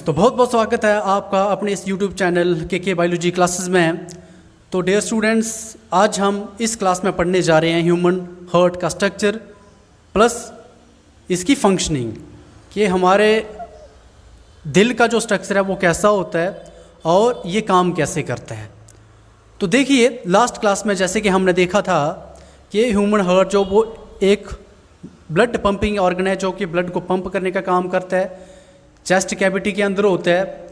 तो बहुत बहुत स्वागत है आपका अपने इस YouTube चैनल के बायोलॉजी क्लासेस में। तो डियर स्टूडेंट्स, आज हम इस क्लास में पढ़ने जा रहे हैं ह्यूमन हार्ट का स्ट्रक्चर प्लस इसकी फंक्शनिंग, कि हमारे दिल का जो स्ट्रक्चर है वो कैसा होता है और ये काम कैसे करता है। तो देखिए, लास्ट क्लास में जैसे कि हमने देखा था कि ह्यूमन हार्ट जो वो एक ब्लड पंपिंग ऑर्गन है जो कि ब्लड को पंप करने का काम करता है, चेस्ट कैविटी के अंदर होता है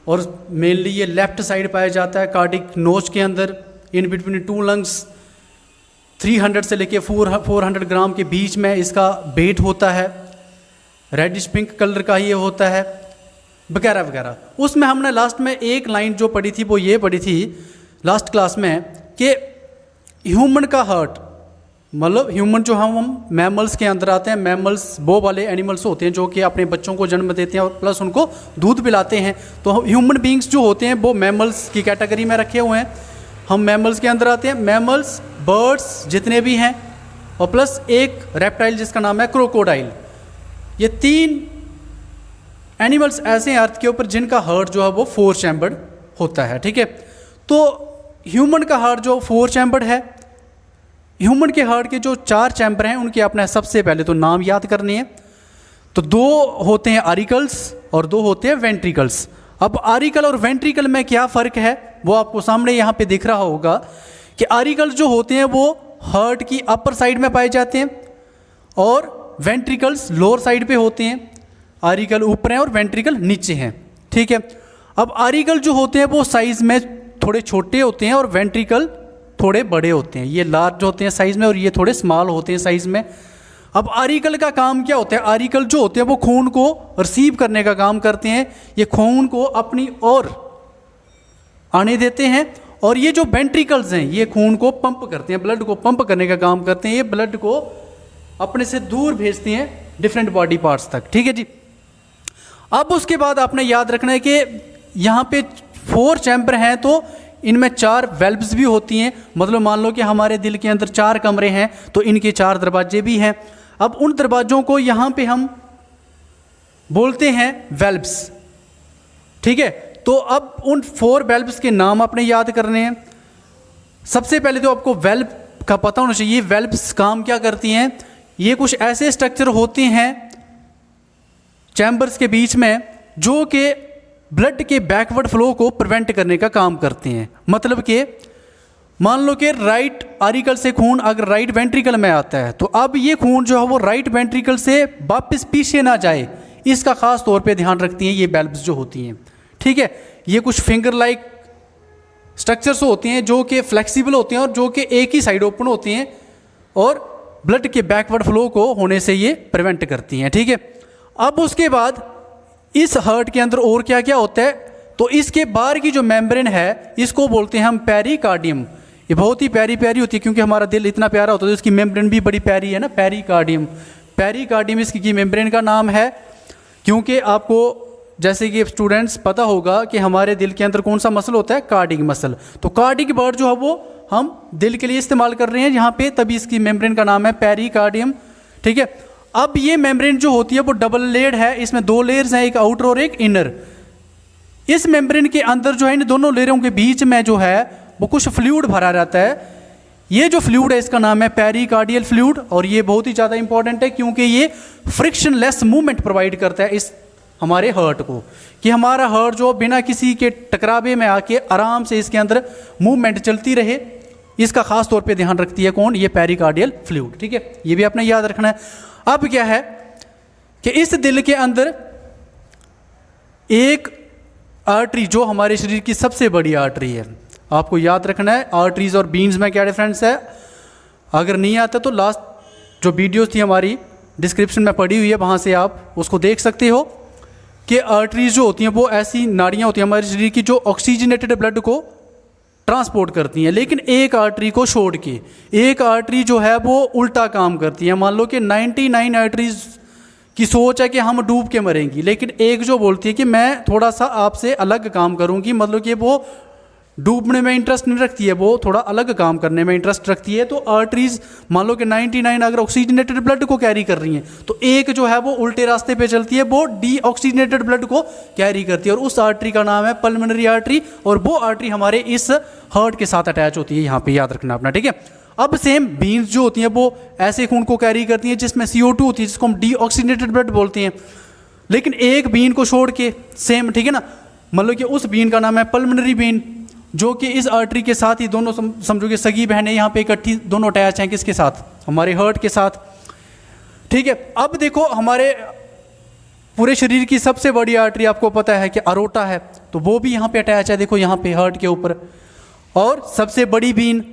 और मेनली ये लेफ्ट साइड पाया जाता है कार्डिक नोच के अंदर, इन बिटवीन टू लंग्स। 300 से लेके 400 ग्राम के बीच में इसका वेट होता है, रेडिश पिंक कलर का ये होता है वगैरह वगैरह। उसमें हमने लास्ट में एक लाइन जो पढ़ी थी वो ये पढ़ी थी लास्ट क्लास में कि ह्यूमन का हार्ट, मतलब ह्यूमन जो हम मैमल्स के अंदर आते हैं। मैमल्स वो वाले एनिमल्स होते हैं जो कि अपने बच्चों को जन्म देते हैं और प्लस उनको दूध पिलाते हैं। तो ह्यूमन बींग्स जो होते हैं वो मैमल्स की कैटेगरी में रखे हुए हैं। हम मैमल्स के अंदर आते हैं। मैमल्स, बर्ड्स जितने भी हैं और प्लस एक रेप्टाइल जिसका नाम है क्रोकोडाइल। ये 3 एनिमल्स ऐसे हैं अर्थ के ऊपर जिनका हार्ट जो है वो 4 चैम्बर्ड होता है। ठीक है, तो ह्यूमन का हार्ट जो 4 चैम्बर्ड है, ह्यूमन के हार्ट के जो 4 चैम्बर हैं उनके अपने सबसे पहले तो नाम याद करने हैं। तो 2 होते हैं आरिकल्स और 2 होते हैं वेंट्रिकल्स। अब आरिकल और वेंट्रिकल में क्या फ़र्क है वो आपको सामने यहाँ पे दिख रहा होगा कि आरिकल्स जो होते हैं वो हार्ट की अपर साइड में पाए जाते हैं और वेंट्रिकल्स लोअर साइड पे होते हैं। आरिकल ऊपर हैं और वेंट्रिकल नीचे हैं। ठीक है, अब आरिकल जो होते हैं वो साइज़ में थोड़े छोटे होते हैं और वेंट्रिकल थोड़े बड़े होते हैं। ये लार्ज होते हैं साइज़ में और ये थोड़े स्मॉल होते हैं साइज़ में। अब आरिकल का काम क्या होता है? आरिकल जो होते हैं वो खून को रिसीव करने का काम करते हैं। ये खून को अपनी ओर आने देते हैं और ये जो वेंट्रिकल्स हैं ये खून को पंप करते हैं, ब्लड को पंप करने का काम करते हैं। ये ब्लड को अपने से दूर भेजते हैं डिफरेंट बॉडी पार्ट्स तक। ठीक है जी। अब उसके बाद आपने याद रखना है कि यहाँ पे 4 चैम्बर हैं तो इनमें 4 वेल्व्स भी होती हैं। मतलब मान लो कि हमारे दिल के अंदर 4 कमरे हैं तो इनके 4 दरवाजे भी हैं। अब उन दरवाज़ों को यहाँ पे हम बोलते हैं वेल्व्स। ठीक है, तो अब उन 4 वेल्व्स के नाम आपने याद करने हैं। सबसे पहले तो आपको वेल्व का पता होना चाहिए। वेल्व्स काम क्या करती हैं? ये कुछ ऐसे स्ट्रक्चर होते हैं चैम्बर्स के बीच में जो कि ब्लड के बैकवर्ड फ्लो को प्रिवेंट करने का काम करते हैं। मतलब कि मान लो कि राइट आरिकल से खून अगर राइट वेंट्रिकल में आता है तो अब ये खून जो है वो राइट वेंट्रिकल से वापस पीछे ना जाए, इसका खास तौर पे ध्यान रखती हैं ये वेल्व्स जो होती हैं। ठीक है, ये कुछ फिंगर लाइक स्ट्रक्चर्स होते हैं जो कि फ्लेक्सिबल होते हैं और जो कि एक ही साइड ओपन होती हैं और ब्लड के बैकवर्ड फ्लो को होने से ये प्रिवेंट करती हैं। ठीक है, अब उसके बाद इस हार्ट के अंदर और क्या क्या होता है? तो इसके बाहर की जो मेम्ब्रेन है इसको बोलते हैं हम पेरिकार्डियम। ये बहुत ही प्यारी प्यारी होती है क्योंकि हमारा दिल इतना प्यारा होता है तो इसकी मेम्ब्रेन भी बड़ी प्यारी है ना, पेरिकार्डियम। पेरिकार्डियम इसकी मेम्ब्रेन का नाम है क्योंकि आपको जैसे कि स्टूडेंट्स पता होगा कि हमारे दिल के अंदर कौन सा मसल होता है? Cardiac muscle. तो कार्डिक वर्ड जो है वो हम दिल के लिए इस्तेमाल कर रहे हैं यहाँ पे, तभी इसकी मेम्ब्रेन का नाम है पेरिकार्डियम। ठीक है, अब ये मेम्ब्रेन जो होती है वो डबल लेयर्ड है। इसमें 2 लेयर्स हैं, एक आउटर और एक इनर। इस मेम्ब्रेन के अंदर जो है इन दोनों लेयरों के बीच में जो है वो कुछ फ्लूइड भरा रहता है। ये जो फ्लूइड है इसका नाम है पेरिकार्डियल फ्लूइड और ये बहुत ही ज़्यादा इंपॉर्टेंट है क्योंकि ये फ्रिक्शनलेस मूवमेंट प्रोवाइड करता है इस हमारे हार्ट को, कि हमारा हार्ट जो बिना किसी के टकरावे में आके आराम से इसके अंदर मूवमेंट चलती रहे। इसका खास तौर पे ध्यान रखती है कौन? ये पेरिकार्डियल फ्लूइड। ठीक है, ये भी आपने याद रखना है। अब क्या है कि इस दिल के अंदर एक आर्टरी जो हमारे शरीर की सबसे बड़ी आर्टरी है, आपको याद रखना है। आर्टरीज और बीन्स में क्या डिफरेंस है? अगर नहीं आता तो लास्ट जो वीडियोस थी हमारी डिस्क्रिप्शन में पड़ी हुई है, वहाँ से आप उसको देख सकते हो कि आर्टरीज जो होती हैं वो ऐसी नाड़ियाँ होती हैं हमारे शरीर की जो ऑक्सीजनेटेड ब्लड को ट्रांसपोर्ट करती हैं। लेकिन एक आर्टरी को छोड़ के एक आर्टरी जो है वो उल्टा काम करती है। मान लो कि 99 आर्टरीज की सोच है कि हम डूब के मरेंगी, लेकिन एक जो बोलती है कि मैं थोड़ा सा आपसे अलग काम करूंगी, मतलब कि वो डूबने में इंटरेस्ट नहीं रखती है, वो थोड़ा अलग काम करने में इंटरेस्ट रखती है। तो आर्टरीज मान लो कि 99 अगर ऑक्सीजनेटेड ब्लड को कैरी कर रही हैं, तो एक जो है वो उल्टे रास्ते पे चलती है, वो डीऑक्सीजनेटेड ब्लड को कैरी करती है, और उस आर्टरी का नाम है पल्मोनरी आर्टरी, और वो आर्टरी हमारे इस हार्ट के साथ अटैच होती है, यहाँ पे याद रखना अपना, ठीक है। अब सेम बीन्स जो होती हैं वो ऐसे खून को कैरी करती हैं जिसमें CO2 होती है, जिसको हम डीऑक्सीजनेटेड ब्लड बोलते हैं। लेकिन एक बीन को छोड़ के सेम, ठीक है ना, मतलब कि उस बीन का नाम है पल्मोनरी बीन, जो कि इस आर्टरी के साथ ही दोनों समझो कि सगी बहनें यहाँ पे इकट्ठी दोनों अटैच हैं, किसके साथ, हमारे हार्ट के साथ, ठीक है। अब देखो हमारे पूरे शरीर की सबसे बड़ी आर्टरी आपको पता है कि अरोटा है, तो वो भी यहाँ पे अटैच है, देखो यहाँ पे हार्ट के ऊपर। और सबसे बड़ी बीन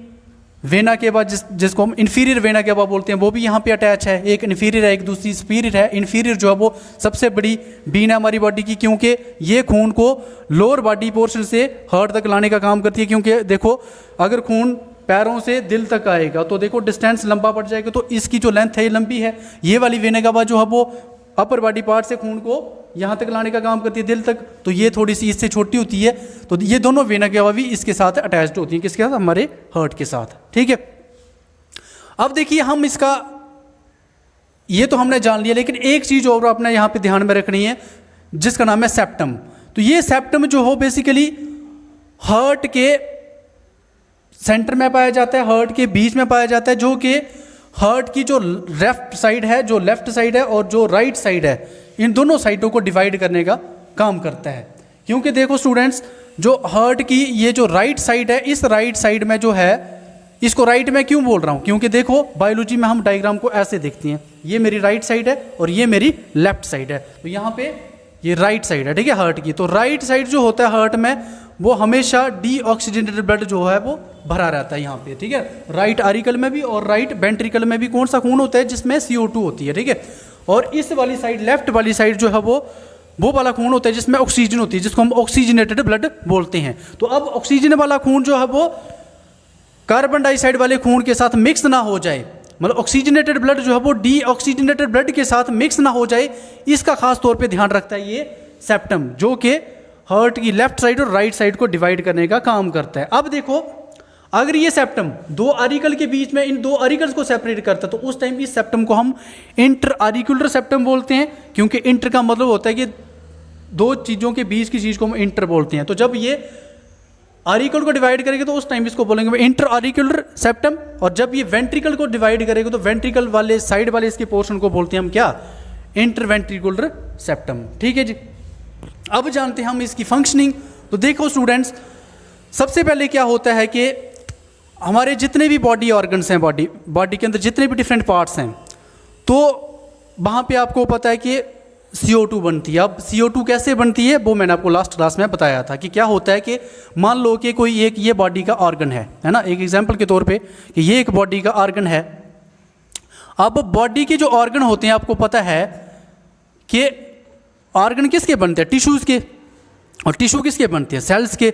वेना के बाद जिसको हम इन्फीरियर वेना के बाद बोलते हैं, वो भी यहाँ पे अटैच है, एक इन्फीरियर है एक दूसरी सुपीरियर है। इन्फीरियर जो है वो सबसे बड़ी बीन है हमारी बॉडी की, क्योंकि ये खून को लोअर बॉडी पोर्शन से हार्ट तक लाने का काम करती है। क्योंकि देखो अगर खून पैरों से दिल तक आएगा तो देखो डिस्टेंस लंबा पड़ जाएगा, तो इसकी जो लेंथ है ये लंबी है। ये वाली वेना के बाद जो है वो अपर बॉडी पार्ट से खून को यहाँ तक लाने का काम करती है, दिल तक, तो ये थोड़ी सी इससे छोटी होती है। तो ये दोनों वेना केवा भी इसके साथ अटैच्ड होती हैं, किसके साथ, हमारे हार्ट के साथ, ठीक है। अब देखिए हम इसका ये तो हमने जान लिया, लेकिन एक चीज़ और अपने यहाँ पे ध्यान में रखनी है, जिसका नाम है सेप्टम। तो ये सेप्टम जो हो बेसिकली हार्ट के सेंटर में पाया जाता है, हार्ट के बीच में पाया जाता है, जो कि हार्ट की जो लेफ्ट साइड है, जो लेफ्ट साइड है और जो राइट साइड है, इन दोनों साइडों को डिवाइड करने का काम करता है। क्योंकि देखो स्टूडेंट्स, जो हार्ट की ये जो राइट साइड है, इस राइट साइड में जो है, इसको राइट में क्यों बोल रहा हूँ, क्योंकि देखो बायोलॉजी में हम डायग्राम को ऐसे देखते हैं, ये मेरी राइट साइड है और ये मेरी लेफ्ट साइड है, तो यहाँ पे ये राइट साइड है, ठीक है, हार्ट की। तो राइट साइड जो होता है हार्ट में, वो हमेशा डीऑक्सीजनेटेड ब्लड जो है वो भरा रहता है यहाँ पे, ठीक है। राइट आरिकल में भी और राइट वेंट्रिकल में भी कौन सा खून होता है, जिसमें CO2 होती है, ठीक है। और इस वाली साइड, लेफ्ट वाली साइड जो है वो वाला खून होता है जिसमें ऑक्सीजन होती है, जिसको हम ऑक्सीजनेटेड ब्लड बोलते हैं। तो अब ऑक्सीजन वाला खून जो है वो कार्बन डाइऑक्साइड वाले खून के साथ मिक्स ना हो जाए, मतलब ऑक्सीजनेटेड ब्लड जो है वो डीऑक्सीजनेटेड ब्लड के साथ मिक्स ना हो जाए, इसका खास तौर पे ध्यान रखता है ये सेप्टम, जो कि हार्ट की लेफ्ट साइड और राइट साइड को डिवाइड करने का काम करता है। अब देखो अगर ये सेप्टम दो आरिकल के बीच में इन दो आरिकल्स को सेपरेट करता है, तो उस टाइम इस सेप्टम को हम इंटर आरिकुलर सेप्टम बोलते हैं, क्योंकि इंटर का मतलब होता है कि दो चीज़ों के बीच की चीज़ को हम इंटर बोलते हैं। तो जब ये आरिकल को डिवाइड करेंगे तो उस टाइम इसको बोलेंगे इंटर आरिकुलर सेप्टम, और जब ये वेंट्रिकल को डिवाइड करेगा तो वेंट्रिकल वाले साइड वाले इसके पोर्शन को बोलते हैं हम क्या, इंटर वेंट्रिकुलर सेप्टम, ठीक है जी। अब जानते हैं हम इसकी फंक्शनिंग। तो देखो स्टूडेंट्स, सबसे पहले क्या होता है कि हमारे जितने भी बॉडी ऑर्गन्स हैं, बॉडी के अंदर जितने भी डिफरेंट पार्ट्स हैं, तो वहाँ पे आपको पता है कि CO2 बनती है। अब CO2 कैसे बनती है वो मैंने आपको लास्ट क्लास में बताया था कि क्या होता है कि मान लो कि कोई एक ये बॉडी का ऑर्गन है ना, एक एग्जांपल के तौर पे कि ये एक बॉडी का ऑर्गन है। अब बॉडी के जो ऑर्गन होते हैं, आपको पता है कि ऑर्गन किसके बनते हैं, टिश्यूज़ के, और टिश्यू किसके बनते हैं, सेल्स के।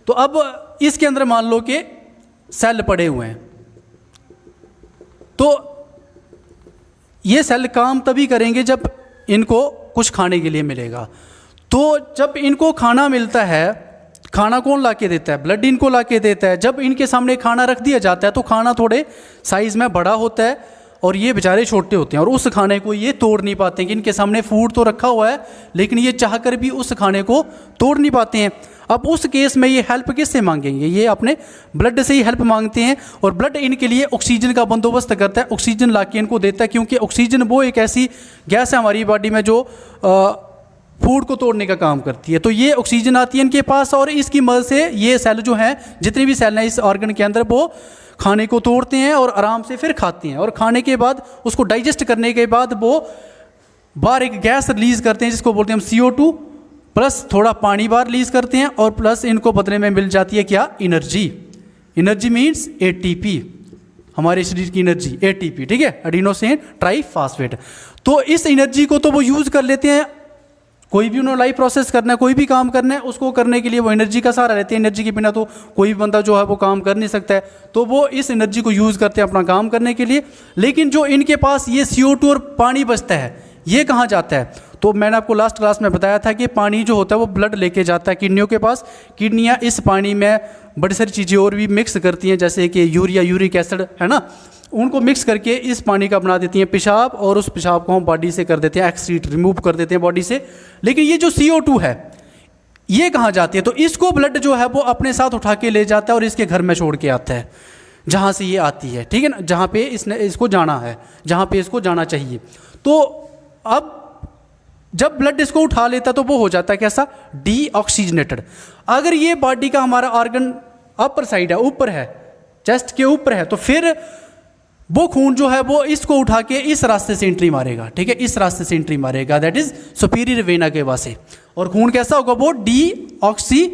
तो अब इसके अंदर मान लो कि सेल पड़े हुए हैं, तो ये सेल काम तभी करेंगे जब इनको कुछ खाने के लिए मिलेगा। तो जब इनको खाना मिलता है, खाना कौन ला के देता है, ब्लड इनको ला के देता है। जब इनके सामने खाना रख दिया जाता है तो खाना थोड़े साइज़ में बड़ा होता है और ये बेचारे छोटे होते हैं, और उस खाने को ये तोड़ नहीं पाते हैं कि इनके सामने फूड तो रखा हुआ है, लेकिन ये चाहकर भी उस खाने को तोड़ नहीं पाते हैं। अब उस केस में ये हेल्प किससे मांगेंगे, ये अपने ब्लड से ही हेल्प मांगते हैं, और ब्लड इनके लिए ऑक्सीजन का बंदोबस्त करता है, ऑक्सीजन ला के इनको देता है, क्योंकि ऑक्सीजन वो एक ऐसी गैस है हमारी बॉडी में जो फूड को तोड़ने का काम करती है। तो ये ऑक्सीजन आती है इनके पास, और इसकी मदद से ये सेल जो हैं, जितने भी सेल हैं इस ऑर्गन के अंदर, वो खाने को तोड़ते हैं और आराम से फिर खाते हैं, और खाने के बाद उसको डाइजेस्ट करने के बाद वो बाहर एक गैस रिलीज़ करते हैं जिसको बोलते हैं हम CO2, प्लस थोड़ा पानी बाहर रिलीज़ करते हैं, और प्लस इनको बदले में मिल जाती है क्या, एनर्जी। एनर्जी मीन्स ATP, हमारे शरीर की एनर्जी ATP, ठीक है, एडिनोसिन ट्राइफॉस्फेट। तो इस एनर्जी को तो वो यूज़ कर लेते हैं, कोई भी उन्होंने लाइफ प्रोसेस करना है, कोई भी काम करना है, उसको करने के लिए वो एनर्जी का सहारा लेते हैं। एनर्जी के बिना तो कोई भी बंदा जो है वो काम कर नहीं सकता है, तो वो इस एनर्जी को यूज़ करते हैं अपना काम करने के लिए। लेकिन जो इनके पास ये CO2 और पानी बचता है, ये कहाँ जाता है, तो मैंने आपको लास्ट क्लास में बताया था कि पानी जो होता है वो ब्लड लेके जाता है किडनियों के पास, किडनियाँ इस पानी में बड़ी सारी चीज़ें और भी मिक्स करती हैं, जैसे कि यूरिया, यूरिक एसिड है ना, उनको मिक्स करके इस पानी का बना देती हैं पेशाब, और उस पेशाब को हम बॉडी से कर देते हैं एक्सक्रीट, रिमूव कर देते हैं बॉडी से। लेकिन ये जो CO2 है ये कहाँ जाती है? तो इसको ब्लड जो है वो अपने साथ उठा के ले जाता है और इसके घर में छोड़ के आता है, जहाँ से ये आती है, ठीक है ना, जहाँ पे इसने इसको जाना है, जहाँ पे इसको जाना चाहिए। तो अब जब ब्लड इसको उठा लेता तो वो हो जाता है कैसा? डीऑक्सीजनेटेड। अगर ये बॉडी का हमारा ऑर्गन अपर साइड है, ऊपर है, चेस्ट के ऊपर है, तो फिर वो खून जो है वो इसको उठा के इस रास्ते से एंट्री मारेगा, ठीक है, इस रास्ते से एंट्री मारेगा, दैट इज सुपीरियर वेना के वासे। और खून कैसा होगा? वो डीऑक्सीजनेटेड।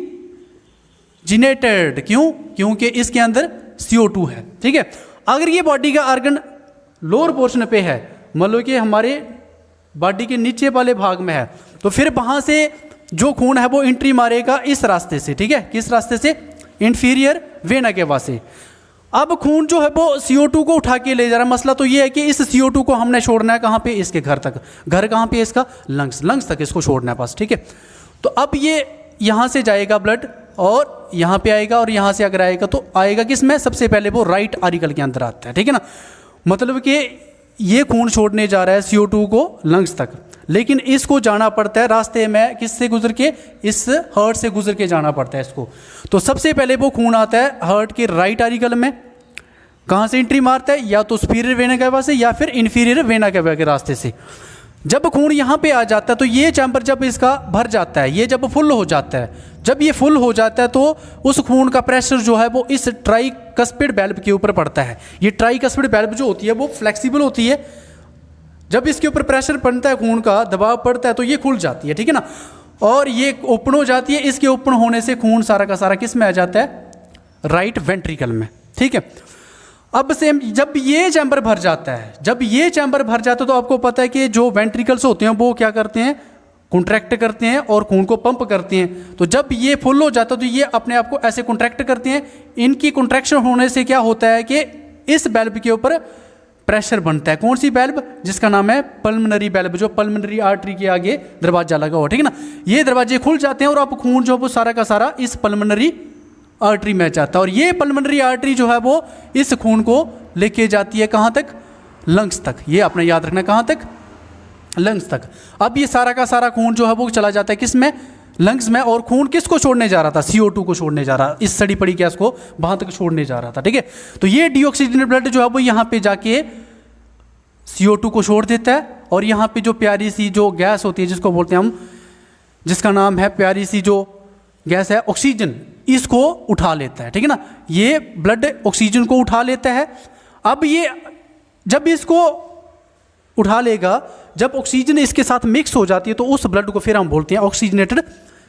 क्यों? क्योंकि इसके अंदर CO2 है, ठीक है। अगर ये बॉडी का ऑर्गन लोअर पोर्शन पे है, मान लो कि हमारे बॉडी के नीचे वाले भाग में है, तो फिर वहां से जो खून है वो एंट्री मारेगा इस रास्ते से, ठीक है, किस रास्ते से? इंफीरियर वेना के वासे। अब खून जो है वो CO2 को उठा के ले जा रहा है। मसला तो ये है कि इस CO2 को हमने छोड़ना है कहाँ पे? इसके घर तक। घर कहाँ पे? इसका लंग्स तक इसको छोड़ना है बस, ठीक है। तो अब ये यहाँ से जाएगा ब्लड और यहाँ पे आएगा, और यहाँ से अगर आएगा तो आएगा किस में? सबसे पहले वो राइट आरिकल के अंदर आता है, ठीक है ना। मतलब कि ये खून छोड़ने जा रहा है CO2 को लंग्स तक, लेकिन इसको जाना पड़ता है रास्ते में किससे गुजर के? इस हार्ट से गुजर के जाना पड़ता है इसको। तो सबसे पहले वो खून आता है हार्ट के राइट आरिकल में। कहाँ से एंट्री मारता है? या तो सुपीरियर वेना कैवा से या फिर इन्फीरियर वेना कैवा के रास्ते से। जब खून यहाँ पे आ जाता है तो ये चैम्बर जब इसका भर जाता है, ये जब फुल हो जाता है, जब ये फुल हो जाता है तो उस खून का प्रेशर जो है वो इस ट्राइकस्पिड वेल्व के ऊपर पड़ता है। ये ट्राइकस्पिड वेल्व जो होती है वो फ्लेक्सिबल होती है। जब इसके ऊपर प्रेशर पड़ता है, खून का दबाव पड़ता है, तो ये खुल जाती है, ठीक है ना, और ये ओपन हो जाती है। इसके ओपन होने से खून सारा का सारा किस में आ जाता है? राइट वेंट्रिकल में, ठीक है। अब सेम जब ये चैम्बर भर जाता है, जब ये चैम्बर भर जाता है तो आपको पता है कि जो वेंट्रिकल्स होते हैं वो क्या करते हैं? कॉन्ट्रैक्ट करते हैं और खून को पंप करते हैं। तो जब ये फुल हो जाता है तो ये अपने आप को ऐसे कॉन्ट्रैक्ट करते हैं। इनकी कॉन्ट्रैक्शन होने से क्या होता है कि इस वेल्व के ऊपर प्रेशर बनता है। कौन सी वेल्व? जिसका नाम है पल्मनरी वेल्व, जो पल्मनरी आर्टरी के आगे दरवाजा लगा हुआ, ठीक है ना। ये दरवाजे खुल जाते हैं और अब खून जो है वो सारा का सारा इस पल्मनरी आर्टरी में जाता है, और ये पल्मनरी आर्टरी जो है वो इस खून को लेके जाती है कहाँ तक? लंग्स तक। ये आपने याद रखना, कहाँ तक? लंग्स तक। अब ये सारा का सारा खून जो है वो चला जाता है किस में? लंग्स में। और खून किसको छोड़ने जा रहा था? CO2 को छोड़ने जा रहा, इस सड़ी पड़ी गैस को वहां तक छोड़ने जा रहा था, ठीक है। तो ये डीऑक्सीजनेटेड ब्लड जो है वो यहाँ पे जाके CO2 को छोड़ देता है, और यहाँ पे जो प्यारी सी जो गैस होती है जिसको बोलते हैं हम, जिसका नाम है प्यारी सी जो गैस है ऑक्सीजन, इसको उठा लेता है, ठीक है ना। ये ब्लड ऑक्सीजन को उठा लेता है। अब ये जब इसको उठा लेगा, जब ऑक्सीजन इसके साथ मिक्स हो जाती है तो उस ब्लड को फिर हम बोलते हैं ऑक्सीजनेटेड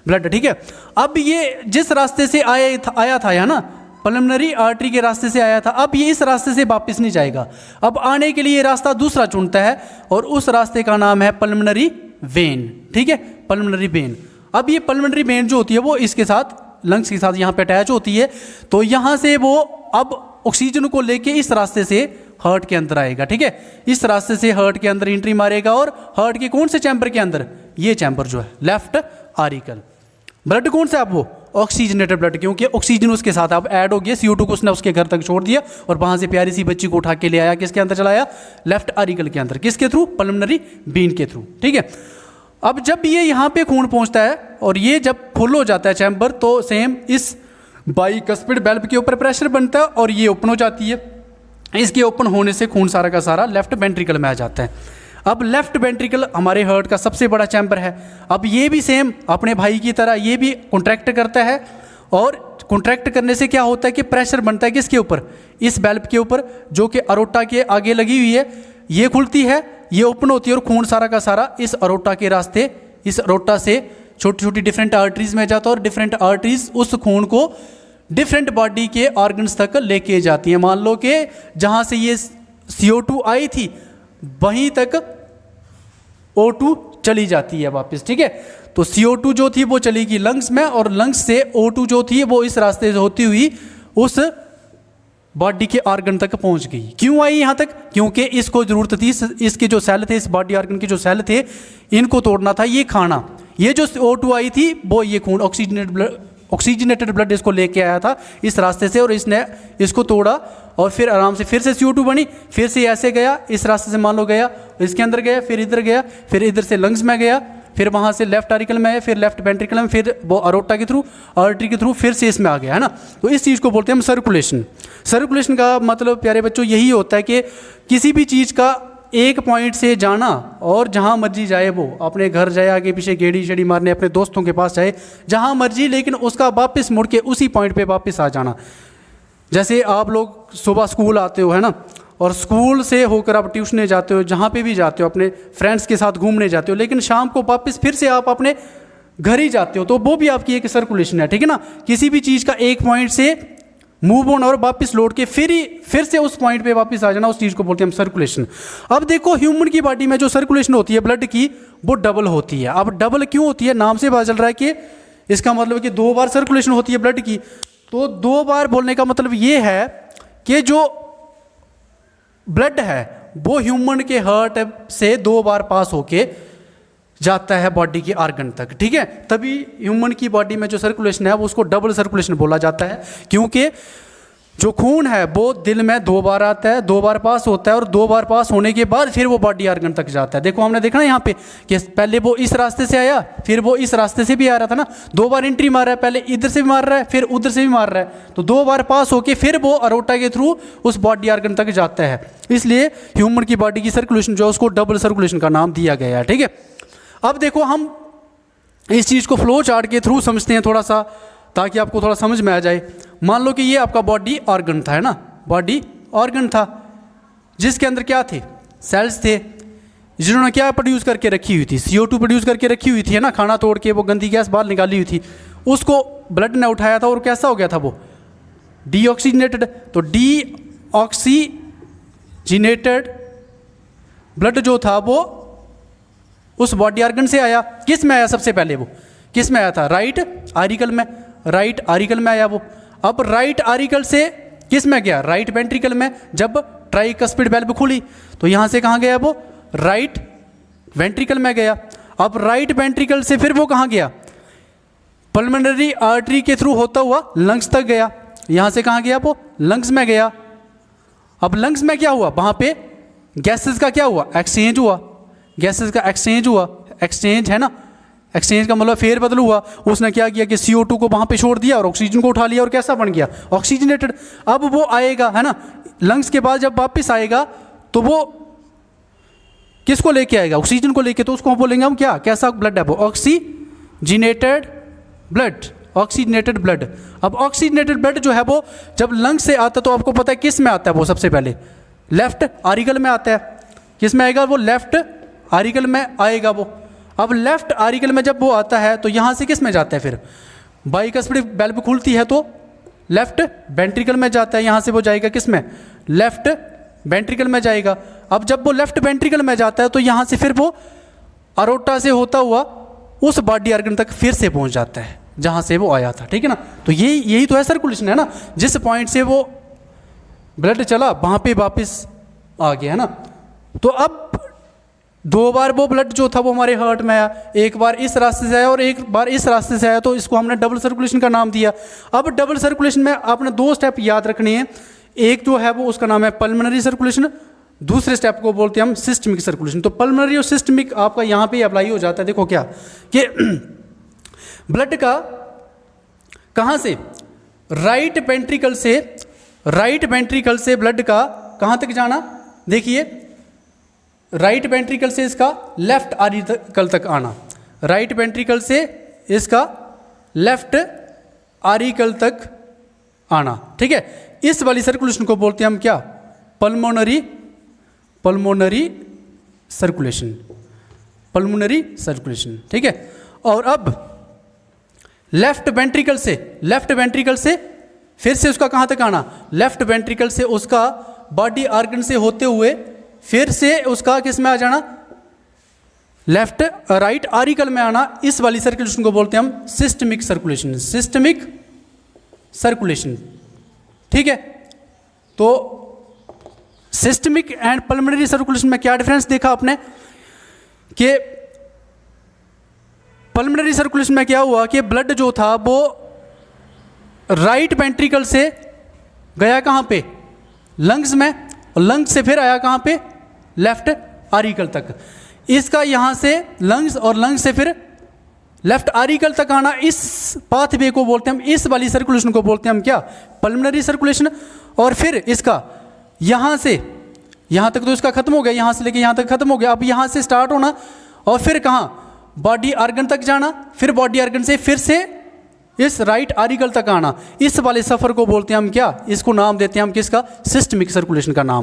ब्लड, ठीक है। अब ये जिस रास्ते से आया था ना, पल्मनरी आर्टरी के रास्ते से आया था, अब ये इस रास्ते से वापस नहीं जाएगा। अब आने के लिए ये रास्ता दूसरा चुनता है, और उस रास्ते का नाम है पल्मनरी वेन, ठीक है, पल्मनरी वेन। अब ये पल्मनरी वेन जो होती है वो इसके साथ लंग्स के साथ यहाँ पे अटैच होती है, तो यहाँ से वो अब ऑक्सीजन को लेके इस रास्ते से हार्ट के अंदर आएगा, ठीक है। इस रास्ते से हार्ट के अंदर एंट्री मारेगा, और हार्ट के कौन से चैम्बर के अंदर? ये चैम्बर जो है लेफ्ट आरिकल। ब्लड कौन सा? अब वो ऑक्सीजनेटेड ब्लड, क्योंकि ऑक्सीजन उसके साथ अब ऐड हो गया। CO2 को उसने उसके घर तक छोड़ दिया, और वहां से प्यारी सी बच्ची को उठा के ले आया, किसके अंदर चलाया? लेफ्ट आरिकल के अंदर। किसके थ्रू? पल्मनरी वेन के थ्रू, ठीक है। अब जब ये यहाँ पे खून पहुंचता है और ये जब फुल हो जाता है चैम्बर, तो सेम इस बाइकस्पिड वेल्व के ऊपर प्रेशर बनता है और ये ओपन हो जाती है। इसके ओपन होने से खून सारा का सारा लेफ्ट वेंट्रिकल में आ जाता है। अब लेफ्ट वेंट्रिकल हमारे हार्ट का सबसे बड़ा चैम्बर है। अब ये भी सेम अपने भाई की तरह ये भी कॉन्ट्रैक्ट करता है, और कॉन्ट्रैक्ट करने से क्या होता है कि प्रेशर बनता है किसके ऊपर? इस वेल्व के ऊपर, जो कि अरोटा के आगे लगी हुई है। ये खुलती है, ये ओपन होती है, और खून सारा का सारा इस अरोटा के रास्ते, इस अरोटा से छोटी छोटी डिफरेंट आर्टरीज में जाता है, और डिफरेंट आर्टरीज उस खून को डिफरेंट बॉडी के ऑर्गन्स तक लेके जाती हैं। मान लो कि जहाँ से ये CO2 आई थी वहीं तक O2 चली जाती है वापस, ठीक है। तो CO2 जो थी वो चलेगी लंग्स में, और लंग्स से O2 जो थी वो इस रास्ते से होती हुई उस बॉडी के ऑर्गन तक पहुंच गई। क्यों आई यहाँ तक? क्योंकि इसको जरूरत थी, इसके जो सेल थे, इस बॉडी ऑर्गन के जो सेल थे, इनको तोड़ना था, ये खाना। ये जो O2 आई थी वो ये खून ऑक्सीजनेटेड ब्लड ऑक्सीजनेटेड ब्लड इसको लेके आया था इस रास्ते से, और इसने इसको तोड़ा और फिर आराम से फिर से CO2 बनी, फिर से ऐसे गया इस रास्ते से, मान लो गया इसके अंदर गया, फिर इधर गया, फिर इधर से लंग्स में गया, फिर वहाँ से लेफ्ट आरिकल में आया, फिर लेफ्ट वेंट्रिकल में, फिर वो अरोटा के थ्रू, आर्टरी के थ्रू फिर से इसमें आ गया, है ना। तो इस चीज़ को बोलते हैं हम सर्कुलेशन। सर्कुलेशन का मतलब प्यारे बच्चों यही होता है कि किसी भी चीज़ का एक पॉइंट से जाना और जहाँ मर्जी जाए, वो अपने घर जाए, आगे पीछे गेड़ी शेड़ी मारने, अपने दोस्तों के पास जाए, जहाँ मर्जी, लेकिन उसका वापस मुड़ के उसी पॉइंट पे वापस आ जाना। जैसे आप लोग सुबह स्कूल आते हो, है ना, और स्कूल से होकर आप ट्यूशन जाते हो, जहाँ पे भी जाते हो, अपने फ्रेंड्स के साथ घूमने जाते हो, लेकिन शाम को वापस फिर से आप अपने घर ही जाते हो, तो वो भी आपकी एक सर्कुलेशन है, ठीक है ना। किसी भी चीज़ का एक पॉइंट से मूव ऑन और वापस लौट के फिर से उस पॉइंट पे वापस आ जाना, उस चीज़ को बोलते हैं हम सर्कुलेशन। अब देखो ह्यूमन की बॉडी में जो सर्कुलेशन होती है ब्लड की, वो डबल होती है। अब डबल क्यों होती है, नाम से पता चल रहा है कि इसका मतलब कि 2 बार सर्कुलेशन होती है ब्लड की। तो 2 बार बोलने का मतलब ये है कि जो ब्लड है वो ह्यूमन के हार्ट से 2 बार पास होके जाता है बॉडी के आर्गन तक, ठीक है। तभी ह्यूमन की बॉडी में जो सर्कुलेशन है वो उसको डबल सर्कुलेशन बोला जाता है, क्योंकि जो खून है वो दिल में 2 बार आता है, 2 बार पास होता है, और 2 बार पास होने के बाद फिर वो बॉडी आर्गन तक जाता है। देखो हमने देखा ना यहाँ पे कि पहले वो इस रास्ते से आया, फिर वो इस रास्ते से भी आ रहा था ना, 2 बार एंट्री मार रहा है, पहले इधर से भी मार रहा है, फिर उधर से भी मार रहा है, तो 2 बार पास होके फिर वो अरोटा के थ्रू उस बॉडी आर्गन तक जाता है। इसलिए ह्यूमन की बॉडी की सर्कुलेशन जो है उसको डबल सर्कुलेशन का नाम दिया गया है, ठीक है। अब देखो हम इस चीज़ को फ्लो चार्ट के थ्रू समझते हैं थोड़ा सा, ताकि आपको थोड़ा समझ में आ जाए। मान लो कि ये आपका बॉडी ऑर्गन था, है ना, बॉडी ऑर्गन था, जिसके अंदर क्या थे, सेल्स थे, जिन्होंने क्या प्रोड्यूस करके रखी हुई थी, CO2 प्रोड्यूस करके रखी हुई थी, है ना, खाना तोड़ के वो गंदी गैस बाहर निकाली हुई थी, उसको ब्लड ने उठाया था और कैसा हो गया था वो, डीऑक्सीजनेटेड। तो डीऑक्सीजनेटेड ब्लड जो था वो उस बॉडी आर्गन से आया, किस में आया, सबसे पहले वो किस में आया था, राइट आरिकल में, राइट आरिकल में आया वो। अब राइट आरिकल से किस में गया, राइट वेंट्रिकल में। जब ट्राइकस्पिड वाल्व खुली तो यहाँ से कहाँ गया वो, राइट वेंट्रिकल में गया। अब राइट वेंट्रिकल से फिर वो कहाँ गया, पल्मोनरी आर्टरी के थ्रू होता हुआ लंग्स तक गया। यहाँ से कहाँ गया वो, लंग्स में गया। अब लंग्स में क्या हुआ, वहाँ पे गैसेस का क्या हुआ, एक्सचेंज हुआ, गैसेस का एक्सचेंज हुआ, एक्सचेंज है ना, एक्सचेंज का मतलब फेर बदल हुआ। उसने क्या किया कि CO2 को वहाँ पे छोड़ दिया और ऑक्सीजन को उठा लिया, और कैसा बन गया, ऑक्सीजनेटेड। अब वो आएगा, है ना, लंग्स के बाद जब वापस आएगा तो वो किसको लेके आएगा, ऑक्सीजन को लेके, तो उसको बोलेंगे हम क्या, कैसा ब्लड है वो, ऑक्सीजनेटेड ब्लड, ऑक्सीजनेटेड ब्लड। अब ऑक्सीजनेटेड ब्लड जो है वो जब लंग्स से आता है तो आपको पता है किस में आता है वो, सबसे पहले लेफ्ट आरिकल में आता है। किस में आएगा वो, लेफ्ट आरिकल में आएगा वो। अब लेफ्ट आरिकल में जब वो आता है तो यहाँ से किस में जाता है, फिर बाइकस्पिड वाल्व खुलती है तो लेफ्ट वेंट्रिकल में जाता है, यहाँ से वो जाएगा किस में, लेफ्ट वेंट्रिकल में जाएगा। अब जब वो लेफ्ट वेंट्रिकल में जाता है तो यहाँ से फिर वो अरोटा से होता हुआ उस बॉडी आर्गन तक फिर से पहुँच जाता है जहाँ से वो आया था, ठीक है ना। तो यही तो है सर्कुलेशन, है ना, जिस पॉइंट से वो ब्लड चला वहाँ पे वापस आ गया, है ना। तो अब 2 बार वो ब्लड जो था वो हमारे हार्ट में आया, एक बार इस रास्ते से आया और एक बार इस रास्ते से आया, तो इसको हमने डबल सर्कुलेशन का नाम दिया। अब डबल सर्कुलेशन में आपने 2 स्टेप याद रखने हैं। एक जो है वो उसका नाम है पल्मोनरी सर्कुलेशन, दूसरे स्टेप को बोलते हैं हम सिस्टमिक सर्कुलेशन। तो पल्मोनरी और सिस्टमिक आपका यहाँ पे अप्लाई हो जाता है। देखो क्या कि ब्लड का कहाँ से, राइट वेंट्रिकल से ब्लड का कहाँ तक जाना, देखिए राइट वेंट्रिकल से इसका लेफ्ट आरिकल तक आना, राइट वेंट्रिकल से इसका लेफ्ट आरिकल तक आना, ठीक है। इस वाली सर्कुलेशन को बोलते हैं हम क्या, पल्मोनरी सर्कुलेशन, पल्मोनरी सर्कुलेशन, ठीक है। और अब लेफ्ट वेंट्रिकल से फिर से उसका कहाँ तक आना, लेफ्ट वेंट्रिकल से उसका बॉडी आर्गन से होते हुए फिर से उसका किस में आ जाना, लेफ्ट राइट आरिकल में आना। इस वाली सर्कुलेशन को बोलते हैं हम सिस्टमिक सर्कुलेशन, ठीक है। तो सिस्टमिक एंड पल्मोनरी सर्कुलेशन में क्या डिफरेंस देखा आपने कि पल्मोनरी सर्कुलेशन में क्या हुआ कि ब्लड जो था वो राइट वेंट्रिकल से गया कहाँ पे, लंग्स में, और लंग्स से फिर आया कहाँ पे, लेफ्ट आरिकल तक। इसका यहाँ से लंग्स और लंग्स से फिर लेफ्ट आरिकल तक आना, इस पाथवे को बोलते हैं हम, इस वाली सर्कुलेशन को बोलते हैं हम क्या, पल्मोनरी सर्कुलेशन। और फिर इसका यहाँ से यहाँ तक तो इसका खत्म हो गया, यहाँ से लेके यहाँ तक खत्म हो गया। अब यहाँ से स्टार्ट होना और फिर कहाँ, बॉडी ऑर्गन तक जाना, फिर बॉडी ऑर्गन से फिर से इस राइट आरिकल तक आना। इस वाले सफ़र को बोलते हैं हम क्या, इसको नाम देते हैं हम किसका, सिस्टमिक सर्कुलेशन का नाम।